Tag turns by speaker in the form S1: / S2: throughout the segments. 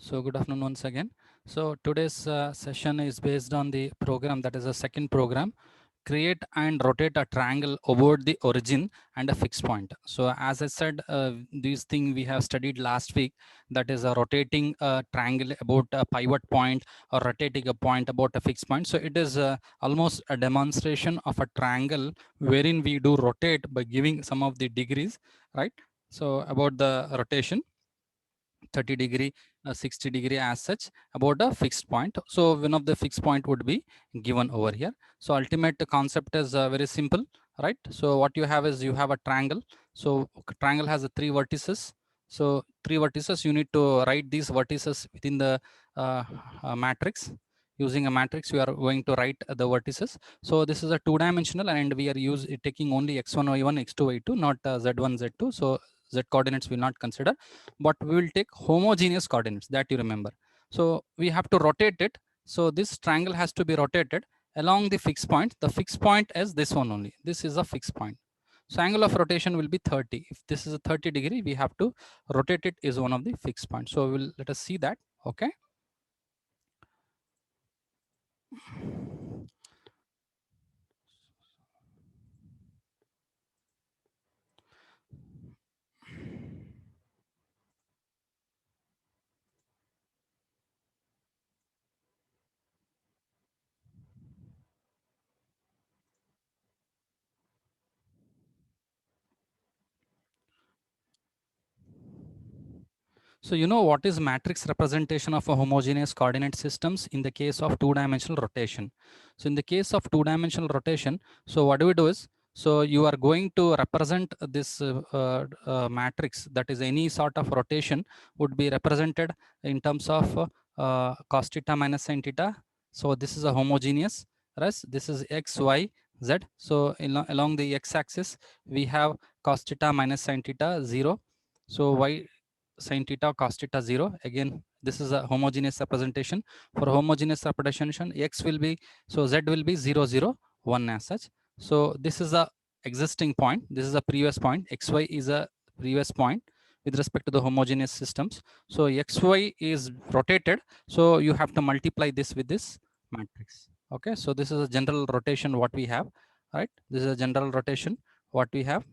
S1: So good afternoon once again. So today's session is based on the program that is a second program. Create and rotate a triangle about the origin and a fixed point. So as I said, this thing we have studied last week, that is a rotating a triangle about a pivot point or rotating a point about a fixed point. So it is almost a demonstration of a triangle wherein we do rotate by giving some of the degrees, right? So about the rotation 30 degree, 60 degree as such about a fixed point. So one of the fixed point would be given over here. So ultimate concept is very simple, right? So what you have is you have a triangle. So triangle has a three vertices. So three vertices, you need to write these vertices within the matrix. Using a matrix, we are going to write the vertices. So this is a two-dimensional, and we are taking only x1, y1, x2, y2, not z1, z2. So z coordinates will not consider, but we will take homogeneous coordinates, that you remember. So we have to rotate it. So this triangle has to be rotated along the fixed point. The fixed point is this one only. This is a fixed point. So angle of rotation will be 30. If this is a 30 degree, we have to rotate it is one of the fixed points. So we'll let us see that. Okay. So you know what is matrix representation of a homogeneous coordinate systems in the case of two-dimensional rotation. So in the case of two-dimensional rotation, so what do we do is, so you are going to represent this matrix, that is any sort of rotation would be represented in terms of cos theta minus sin theta. So this is a homogeneous, right? This is x, y, z. So along the x-axis, we have cos theta minus sin theta 0. So y sin theta cos theta 0. Again, this is a homogeneous representation. For homogeneous representation, x will be, so z will be 0 0 1 as such. So this is a existing point, this is a previous point, xy is a previous point with respect to the homogeneous systems. So xy is rotated, so you have to multiply this with this matrix. Okay, so this is a general rotation what we have, right? This is a general rotation what we have.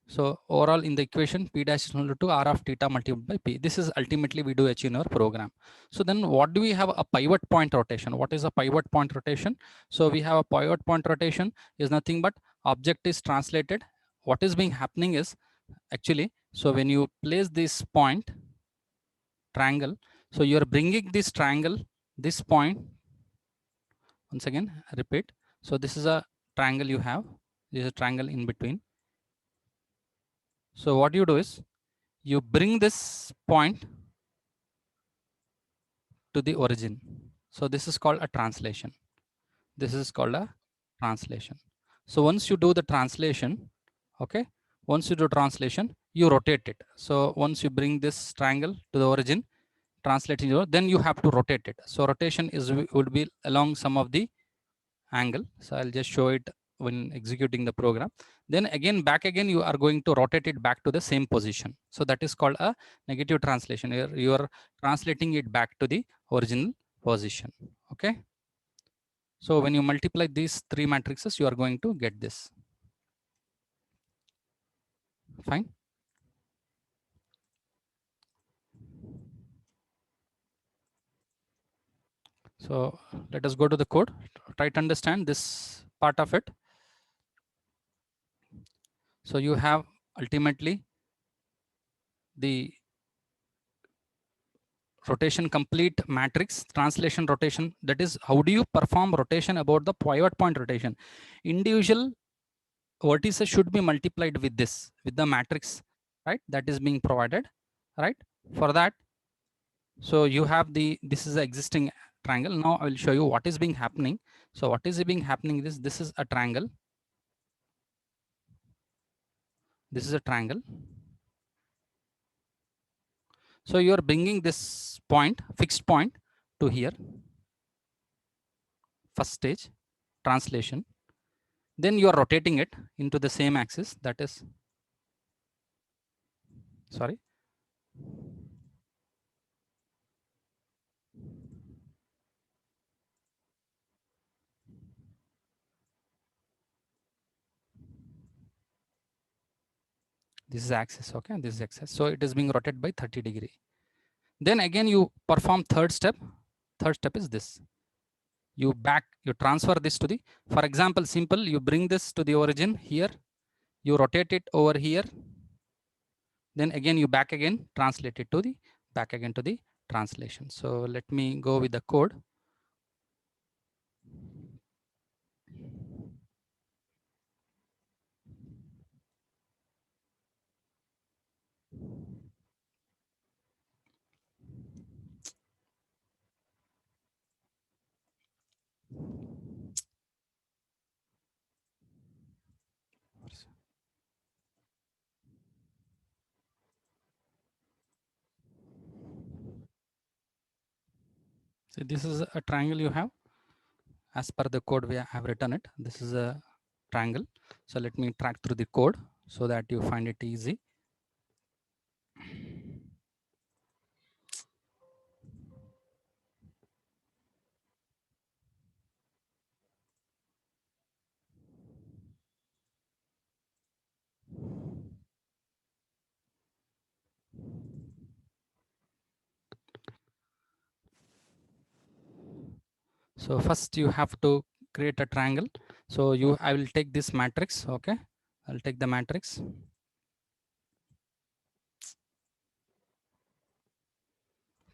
S1: So overall in the equation, P dash is equal to R of theta multiplied by P. This is ultimately we do achieve in our program. So then what do we have? A pivot point rotation. What is a pivot point rotation? So we have a pivot point rotation is nothing but object is translated. What is being happening is actually, so when you place this point triangle, so you're bringing this triangle, this point, once again, repeat. So this is a triangle you have, this is a triangle in between. So what you do is, you bring this point to the origin. So this is called a translation. This is called a translation. So once you do the translation, okay, once you do translation, you rotate it. So once you bring this triangle to the origin, translating it, then you have to rotate it. So rotation is would be along some of the angle. So I'll just show it when executing the program. Then again, back again, you are going to rotate it back to the same position. So that is called a negative translation. You are translating it back to the original position. Okay. So when you multiply these three matrices, you are going to get this. Fine. So let us go to the code. Try to understand this part of it. So you have ultimately the rotation complete matrix translation rotation. That is, how do you perform rotation about the pivot point rotation? Individual vertices should be multiplied with this, with the matrix, right? That is being provided, right? For that, so you have the, this is the existing triangle. Now I will show you what is being happening. So what is being happening is, this is a triangle. This is a triangle. So you are bringing this point, fixed point, to here. First stage, translation. Then you are rotating it into the same axis, that is, sorry, This is axis, okay, this is axis. So it is being rotated by 30 degree. Then again you perform third step. Third step is this. You transfer this to the, for example, simple, you bring this to the origin here, you rotate it over here, then again you back again, translate it to the, back again to the translation. So let me go with the code. So this is a triangle you have. As per the code we have written it, this is a triangle. So let me track through the code so that you find it easy. So first you have to create a triangle. So I will take this matrix, okay? I'll take the matrix.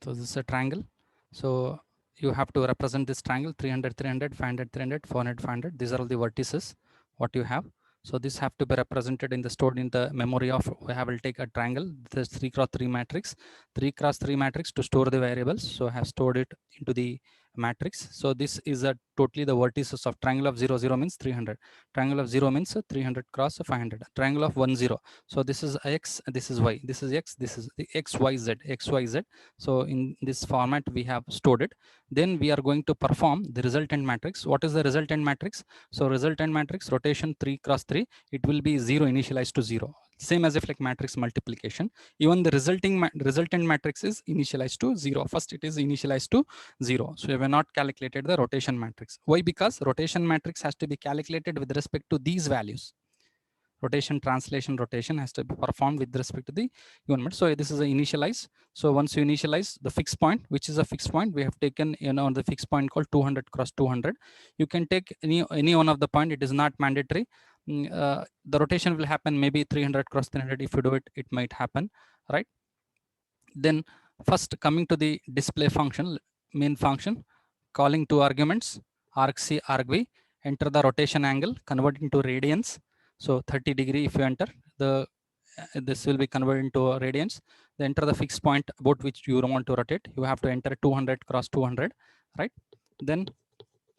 S1: So this is a triangle. So you have to represent this triangle 300, 300, 500, 300, 400, 500. These are all the vertices, what you have. So this have to be represented in the stored in the memory of, I will take a triangle, this 3x3 matrix, 3x3 matrix to store the variables. So I have stored it into the matrix. So this is a totally the vertices of triangle of 0, 0 means 300. Triangle of 0 means 300 cross 500. Triangle of 1, 0. So this is X, this is Y, this is X, this is the X, Y, Z, X, Y, Z. So in this format, we have stored it. Then we are going to perform the resultant matrix. What is the resultant matrix? So resultant matrix rotation 3x3, it will be 0 initialized to 0. Same as if like matrix multiplication. Even the resultant matrix is initialized to 0. First, it is initialized to 0. So we have not calculated the rotation matrix. Why? Because rotation matrix has to be calculated with respect to these values. Rotation, translation, rotation has to be performed with respect to the unit. So this is a initialize. So once you initialize the fixed point, which is a fixed point, we have taken the fixed point called 200 cross 200. You can take any one of the point. It is not mandatory. The rotation will happen maybe 300 cross 300. If you do it, it might happen, right? Then first coming to the display function, main function, calling two arguments, argc, argv, enter the rotation angle, convert into radians. So 30 degree if you enter, this will be converted into radians. Then enter the fixed point about which you want to rotate. You have to enter 200 cross 200, right? Then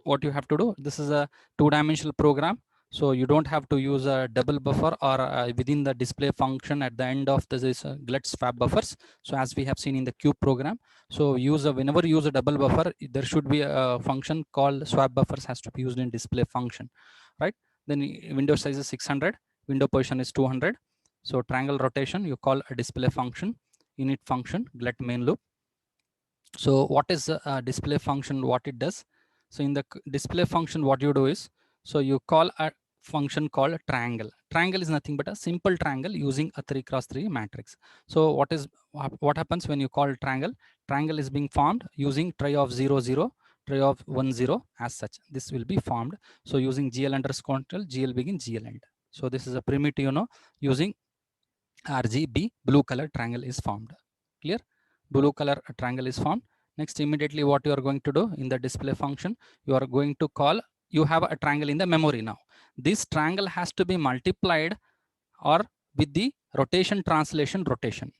S1: what you have to do, this is a two-dimensional program. So you don't have to use a double buffer or within the display function at the end of this GLET swap buffers. So as we have seen in the cube program, so whenever you use a double buffer, there should be a function called swap buffers has to be used in display function, right? Then window size is 600, window position is 200. So triangle rotation, you call a display function, init function, GLET main loop. So what is a display function, what it does? So in the display function, what you do is, so you call a function called triangle. Triangle is nothing but a simple triangle using a 3x3 matrix. So what happens when you call triangle? Triangle is being formed using trie of 0, 0, trie of 1, 0 as such. This will be formed. So using GL underscore GL begin, GL end. So this is a primitive, using RGB blue color triangle is formed. Clear? Blue color triangle is formed. Next, immediately what you are going to do in the display function, you are going to call, you have a triangle in the memory now. This triangle has to be multiplied or with the rotation, translation, rotation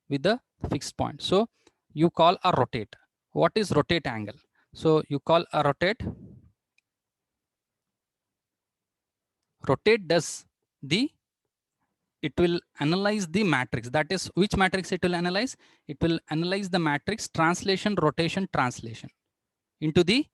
S1: with the fixed point. So you call a rotate. What is rotate angle? So you call a rotate. Rotate does the, it will analyze the matrix. That is, which matrix it will analyze? It will analyze the matrix translation, rotation, translation into the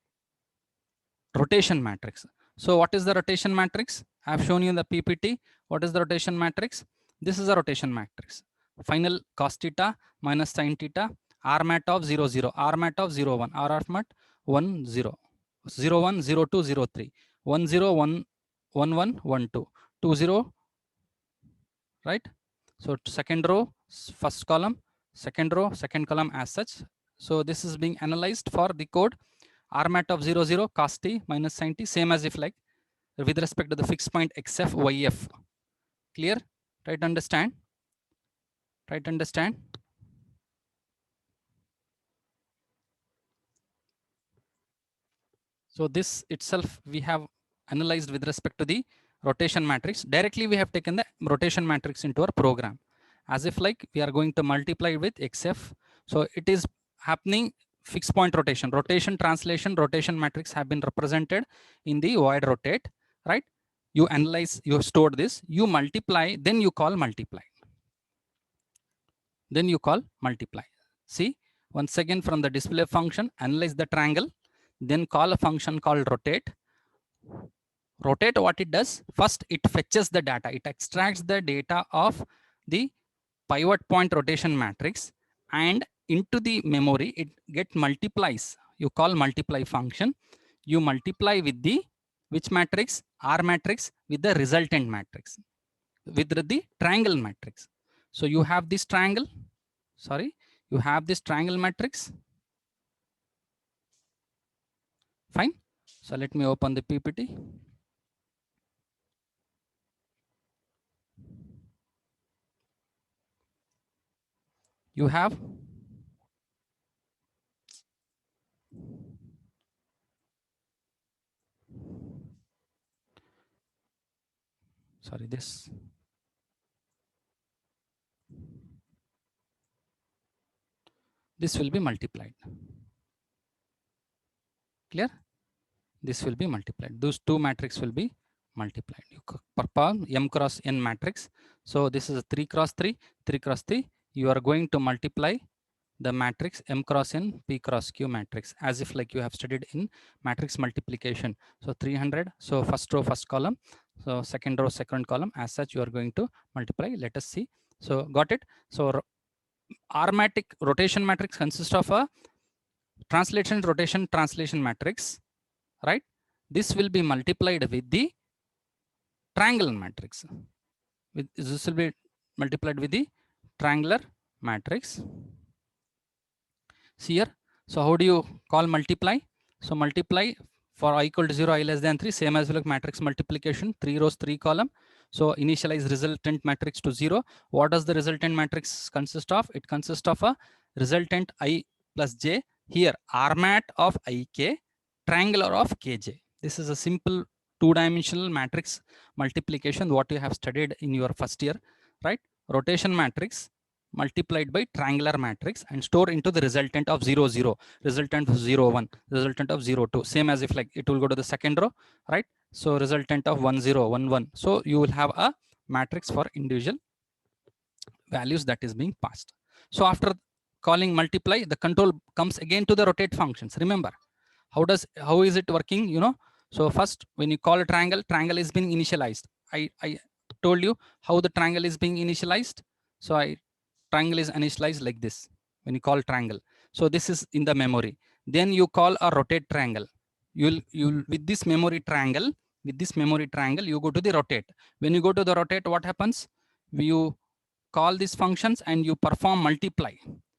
S1: rotation matrix. So what is the rotation matrix? I have shown you in the PPT. What is the rotation matrix? This is a rotation matrix. Final cos theta minus sin theta, R mat of 0, 0, R mat of 0, 1, R mat 1, 0, 0, 1, 0, 2, 0, 3, 1, 0, 1, 1, 1, 1, 2, 2, 0, right? So second row, first column, second row, second column as such. So this is being analyzed for the code RMAT of 0, 0, cos t minus sin t, same as if like with respect to the fixed point xf, yf. Clear? Try to understand. Try to understand. So this itself we have analyzed with respect to the rotation matrix. Directly we have taken the rotation matrix into our program as if like we are going to multiply with xf. So it is happening fixed point rotation. Rotation, translation, rotation matrix have been represented in the void rotate, right? You analyze, you stored this, you multiply, then you call multiply. Then you call multiply. See, once again from the display function, analyze the triangle, then call a function called rotate. Rotate, what it does, first it fetches the data, it extracts the data of the pivot point rotation matrix and into the memory it get multiplies. You call multiply function, you multiply with the which matrix, R matrix, with the resultant matrix, with the triangle matrix. So you have this triangle, sorry, you have this triangle matrix. Fine. So let me open the PPT. You have sorry, this will be multiplied. Clear? This will be multiplied. Those two matrix will be multiplied. You perform M cross N matrix. So this is a 3 cross 3, 3 cross 3. You are going to multiply the matrix M cross N, P cross Q matrix as if like you have studied in matrix multiplication. So 300. So first row, first column. So second row, second column. As such, you are going to multiply. Let us see. So got it. So R-matic rotation matrix consists of a translation, rotation, translation matrix, right? This will be multiplied with the triangle matrix. This will be multiplied with the triangular matrix. See here. So how do you call multiply? So multiply for I equal to 0, I less than 3, same as like matrix multiplication, 3 rows, 3 column. So initialize resultant matrix to 0. What does the resultant matrix consist of? It consists of a resultant I plus j. Here, RMAT of ik, triangular of kj. This is a simple two-dimensional matrix multiplication, what you have studied in your first year, right? Rotation matrix multiplied by triangular matrix and store into the resultant of 0, 0, resultant of 0, 1, resultant of 0, 2. Same as if like it will go to the second row, right? So resultant of 1, 0, 1, 1. So you will have a matrix for individual values that is being passed. So after calling multiply, the control comes again to the rotate functions. Remember, how is it working? You know, so first when you call a triangle, triangle is being initialized. I told you how the triangle is being initialized. So triangle is initialized like this when you call triangle. So this is in the memory. Then you call a rotate triangle. You'll with this memory triangle, you go to the rotate. When you go to the rotate, what happens? You call these functions and you perform multiply.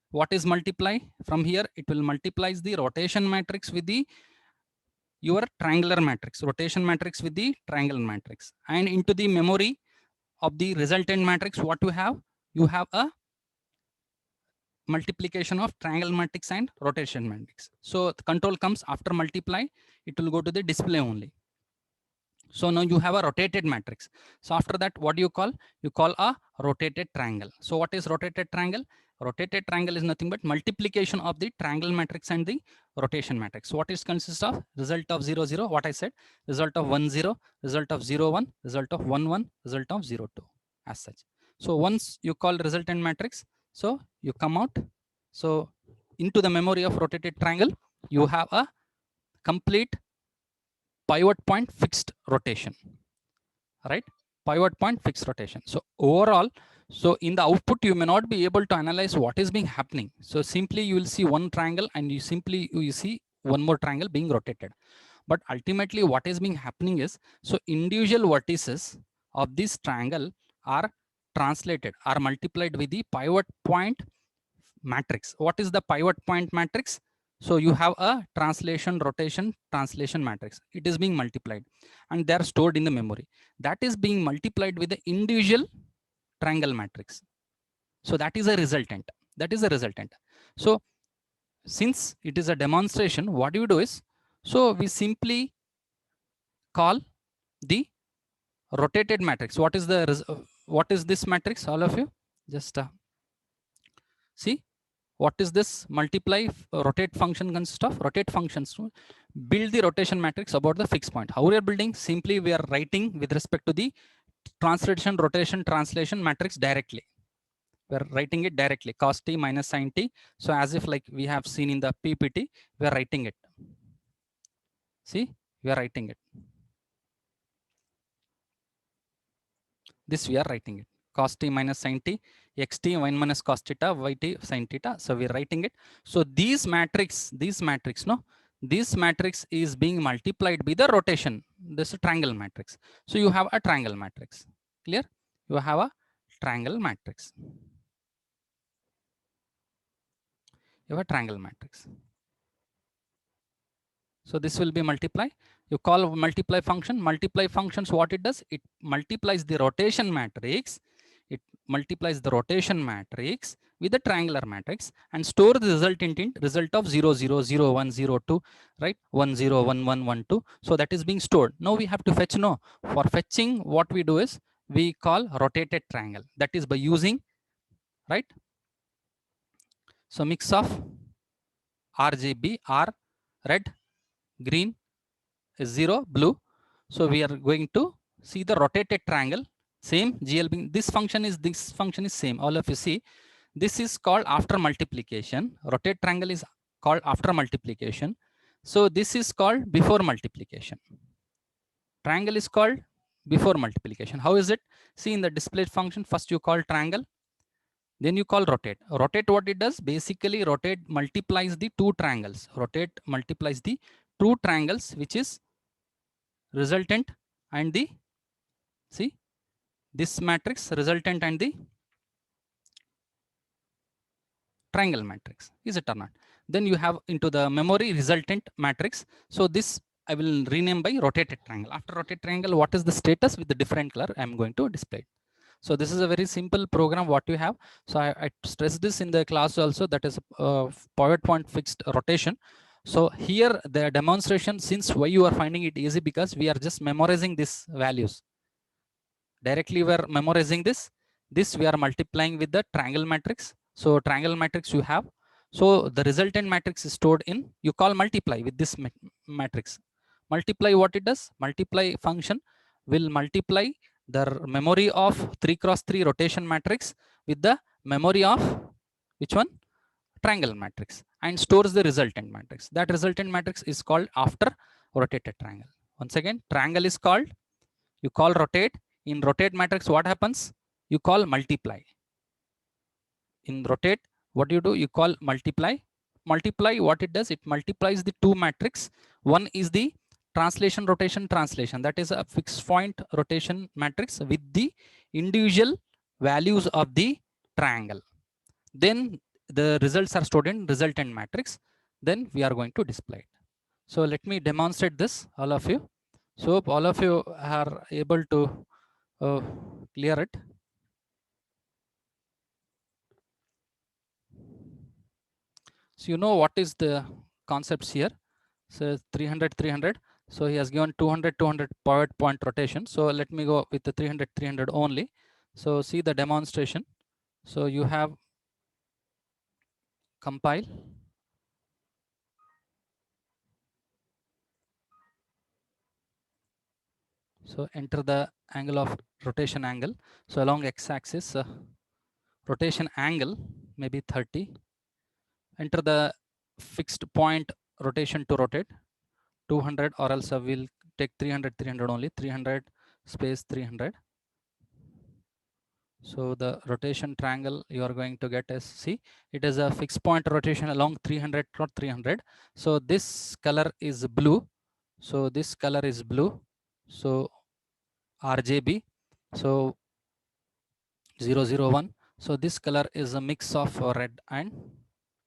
S1: What is multiply? From here, it will multiplies the rotation matrix with the your triangular matrix, rotation matrix with the triangle matrix, and into the memory of the resultant matrix, what you have? You have a multiplication of triangle matrix and rotation matrix. So the control comes after multiply, it will go to the display only. So now you have a rotated matrix. So after that, what do you call? You call a rotated triangle. So what is rotated triangle? Rotated triangle is nothing but multiplication of the triangle matrix and the rotation matrix. So what is consists of? Result of 0, 0, what I said, result of 1, 0, result of 0, 1, result of 1, 1, result of 0, 2 as such. So once you call resultant matrix, so you come out. So into the memory of rotated triangle, you have a complete pivot point fixed rotation, right? Pivot point fixed rotation. So overall, so in the output, you may not be able to analyze what is being happening. So simply you will see one triangle and you see one more triangle being rotated. But ultimately what is being happening is, so individual vertices of this triangle are translated or multiplied with the pivot point matrix. What is the pivot point matrix? So you have a translation, rotation, translation matrix. It is being multiplied and they are stored in the memory. That is being multiplied with the individual triangle matrix. So that is a resultant. That is a resultant. So since it is a demonstration, what you do is, so we simply call the rotated matrix. What is the what is this matrix? All of you just see. What is this multiply rotate function consists of? Rotate functions to build the rotation matrix about the fixed point. How we are building? Simply we are writing with respect to the translation, rotation, translation matrix directly. We are writing it directly, cos t minus sin t. So as if like we have seen in the PPT, we are writing it. See, we are writing it. This we are writing it. Cos t minus sin t, xt 1 minus cos theta, yt sin theta. So we are writing it. So this matrix, no, this matrix is being multiplied by the rotation. This is a triangle matrix. So you have a triangle matrix. Clear? You have a triangle matrix. You have a triangle matrix. So this will be multiply. You call multiply function. Multiply functions, what it does? It multiplies the rotation matrix. It multiplies the rotation matrix with the triangular matrix and store the resultant in result of 0, 0, 0, 1, 0, 2, right? 1, 0, 1, 1, 1, 2. So that is being stored. Now we have to fetch. No, for fetching, what we do is we call rotated triangle. That is by using, right? So mix of RGB, R, red, green, 0, blue. So we are going to see the rotated triangle. Same GL. This function is same. All of you see. This is called after multiplication. Rotate triangle is called after multiplication. So this is called before multiplication. Triangle is called before multiplication. How is it? See in the display function, first you call triangle, then you call rotate. Rotate, what it does? Basically rotate multiplies the two triangles. Rotate multiplies the two triangles, which is resultant and the, see, this matrix resultant and the triangle matrix. Is it or not? Then you have into the memory resultant matrix. So this I will rename by rotated triangle. After rotated triangle, what is the status with the different color? I'm going to display it. So this is a very simple program what you have. So I stress this in the class also, that is pivot point fixed rotation. So here the demonstration, since why you are finding it easy, because we are just memorizing these values. Directly we are memorizing this. This we are multiplying with the triangle matrix. So triangle matrix you have. So the resultant matrix is stored in, you call multiply with this matrix. Multiply, what it does? Multiply function will multiply the memory of 3 cross 3 rotation matrix with the memory of which one? Triangle matrix, and stores the resultant matrix. That resultant matrix is called after rotated triangle. Once again, triangle is called, you call rotate. In rotate matrix, what happens? You call multiply. In rotate, what do? You call multiply. Multiply, what it does? It multiplies the two matrix. One is the translation, rotation, translation. That is a fixed point rotation matrix with the individual values of the triangle. Then the results are stored in resultant matrix. Then we are going to display it. So let me demonstrate this, all of you. So all of you are able to clear it. So you know what is the concepts here. So 300, 300. So he has given 200, 200 pivot point rotation. So let me go with the 300, 300 only. So see the demonstration. So you have compile. So enter the angle of rotation angle. So along x-axis, rotation angle maybe 30. Enter the fixed point rotation to rotate 200, or else we'll take 300, 300 only, 300 space 300. So the rotation triangle you are going to get is, see, it is a fixed point rotation along 300 or 300. So this color is blue. So this color is blue. So RGB. So 0, 0, 1. So this color is a mix of red and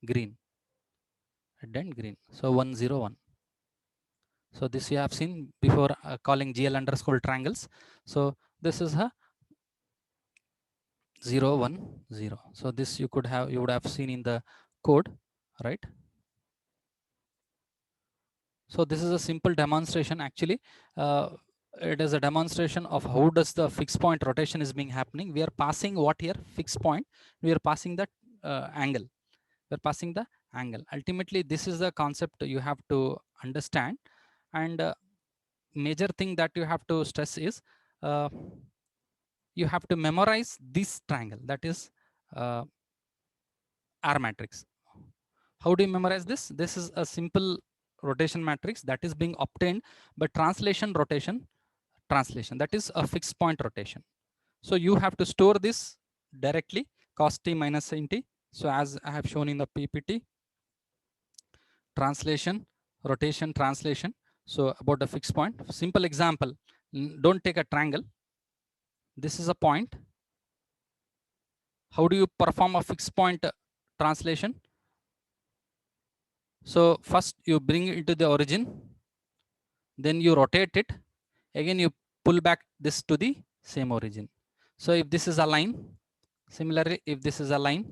S1: green. Red and green. So 1, 0, 1. So this you have seen before calling GL underscore triangles. So this is a 0, 1, 0. So this you would have seen in the code, right? So this is a simple demonstration. Actually, it is a demonstration of how does the fixed point rotation is being happening. We are passing what here? Fixed point. We are passing the angle. We're passing the angle. Ultimately, this is the concept you have to understand. And major thing that you have to stress is you have to memorize this triangle, that is R matrix. How do you memorize this? This is a simple rotation matrix that is being obtained by translation, that is a fixed point rotation. So you have to store this directly, cos t minus sin t. So as I have shown in the PPT, translation, rotation, translation. So about the fixed point, simple example, don't take a triangle. This is a point. How do you perform a fixed point translation? So first you bring it to the origin, then you rotate it, again you pull back this to the same origin. So if this is a line, similarly, if this is a line,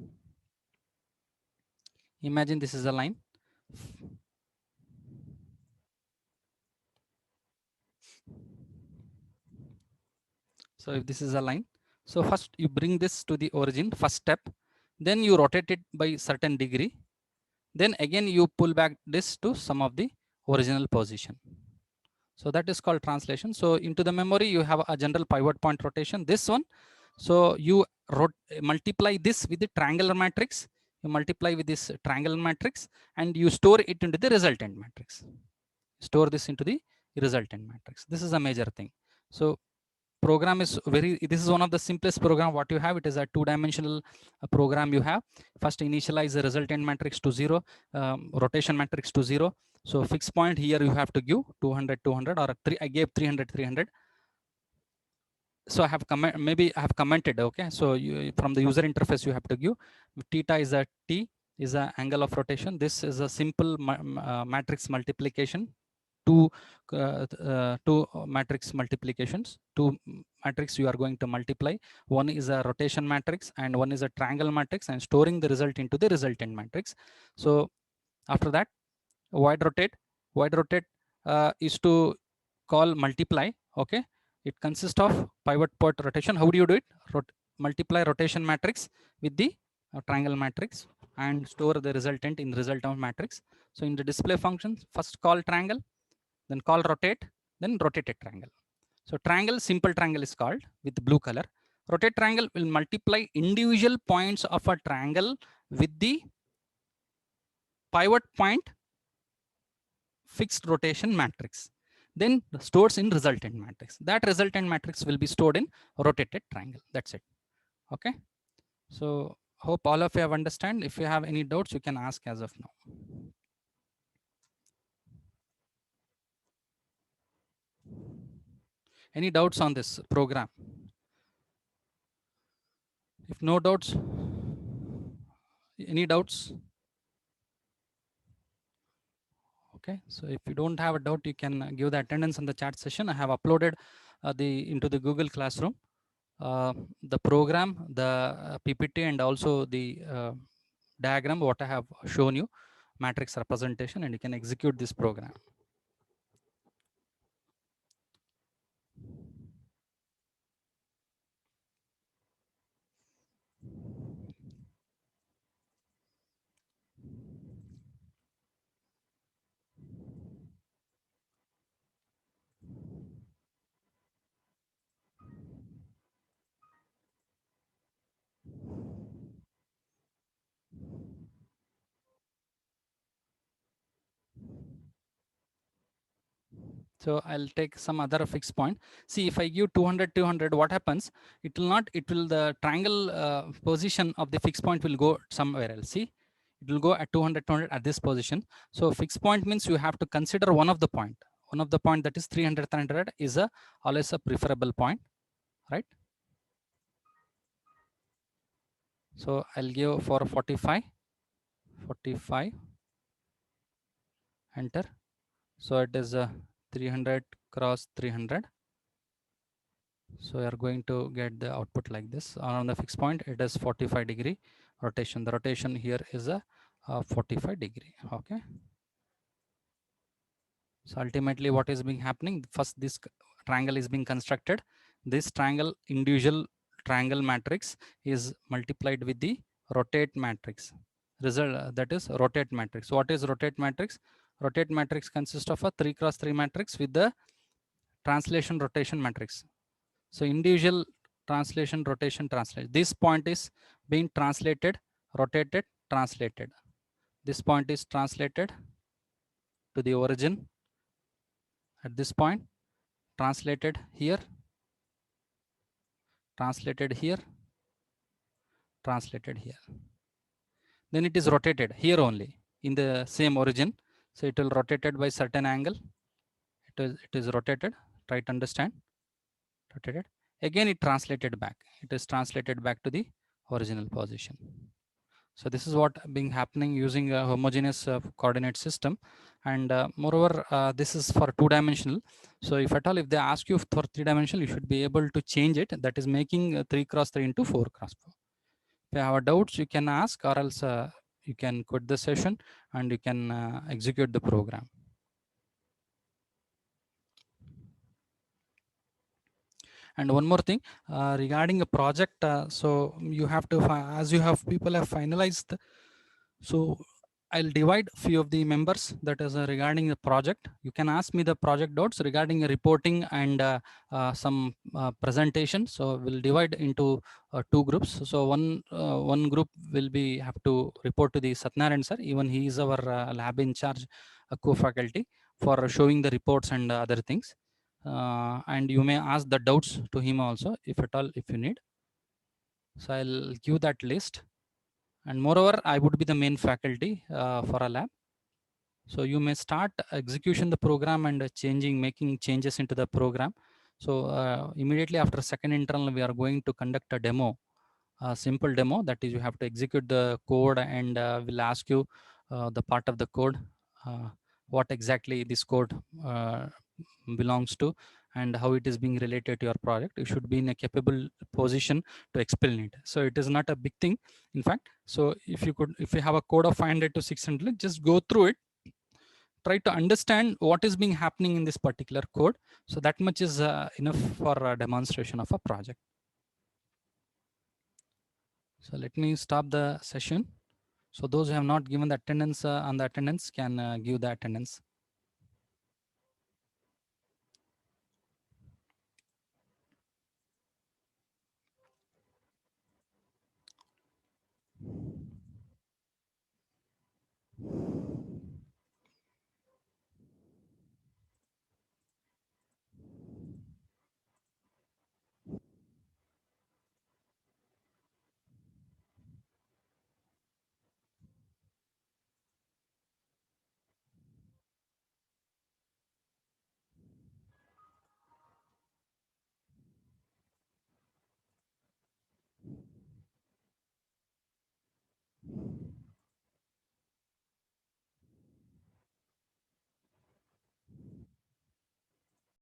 S1: imagine this is a line. So if this is a line, so first you bring this to the origin, first step, then you rotate it by certain degree, then again you pull back this to some of the original position. So that is called translation. So into the memory, you have a general pivot point rotation, this one. So you multiply this with the triangular matrix, you multiply with this triangular matrix, and you store it into the resultant matrix. Store this into the resultant matrix. This is a major thing. So program is this is one of the simplest program what you have. It is a two-dimensional program you have. First initialize the resultant matrix to 0, rotation matrix to 0. So fixed point here you have to give 200, 200, or 3. I gave 300, 300. So I have maybe I have commented, okay. So you, from the user interface, you have to give theta is a t is a angle of rotation. This is a simple matrix multiplication, two matrix multiplications, two matrix you are going to multiply. One is a rotation matrix and one is a triangle matrix, and storing the result into the resultant matrix. So after that, wide rotate is to call multiply, okay. It consists of pivot point rotation. How do you do it? Multiply rotation matrix with the triangle matrix and store the resultant in the resultant matrix. So in the display functions, first call triangle, then call rotate, then rotated triangle. So triangle, simple triangle is called with blue color. Rotate triangle will multiply individual points of a triangle with the pivot point fixed rotation matrix, then stores in resultant matrix. That resultant matrix will be stored in rotated triangle. That's it. Okay. So hope all of you have understand. If you have any doubts, you can ask as of now. Any doubts on this program? If no doubts, any doubts? Okay, so if you don't have a doubt, you can give the attendance on the chat session. I have uploaded into the Google Classroom the program, the PPT, and also the diagram what I have shown you, matrix representation, and you can execute this program. So I'll take some other fixed point. See, if I give 200, 200, what happens? It will not, it will, the triangle position of the fixed point will go somewhere else. See, it will go at 200, 200 at this position. So fixed point means you have to consider one of the point. One of the point, that is 300, 300 is always a preferable point, right? So I'll give for 45, 45, enter. So it is 300 cross 300. So we are going to get the output like this. On the fixed point, it is 45-degree rotation. The rotation here is a 45-degree. Okay. So ultimately what is being happening, first this triangle is being constructed. This triangle, individual triangle matrix is multiplied with the rotate matrix. Result that is rotate matrix. What is rotate matrix? Rotate matrix consists of a 3 cross 3 matrix with the translation rotation matrix. So individual translation, rotation, translation. This point is being translated, rotated, translated. This point is translated to the origin at this point, translated here, translated here, translated here. Then it is rotated here only in the same origin. So it will rotated by certain angle. It is rotated. Try to understand. Rotated. Again, it translated back. It is translated back to the original position. So this is what being happening using a homogeneous coordinate system. And moreover, this is for 2-dimensional. So if at all, if they ask you for 3-dimensional, you should be able to change it. That is making 3 cross 3 into 4 cross 4. If you have doubts, you can ask, or else you can quit the session and you can execute the program. And one more thing regarding a project. So you have to, as you have people have finalized. So I'll divide few of the members that is regarding the project. You can ask me the project doubts regarding reporting and some presentation. So we'll divide into 2 groups. So one group will be have to report to the Satnarayan sir. Even he is our lab in charge, co-faculty, for showing the reports and other things. And you may ask the doubts to him also, if at all, if you need. So I'll give that list. And moreover, I would be the main faculty for a lab. So you may start execution the program and making changes into the program. So immediately after second internal, we are going to conduct a demo, a simple demo. That is, you have to execute the code, and we'll ask you the part of the code, what exactly this code belongs to, and how it is being related to your project. You should be in a capable position to explain it. So it is not a big thing, in fact. So if you have a code of 500 to 600, just go through it, try to understand what is being happening in this particular code. So that much is enough for a demonstration of a project. So let me stop the session. So those who have not given the attendance on the attendance can give the attendance.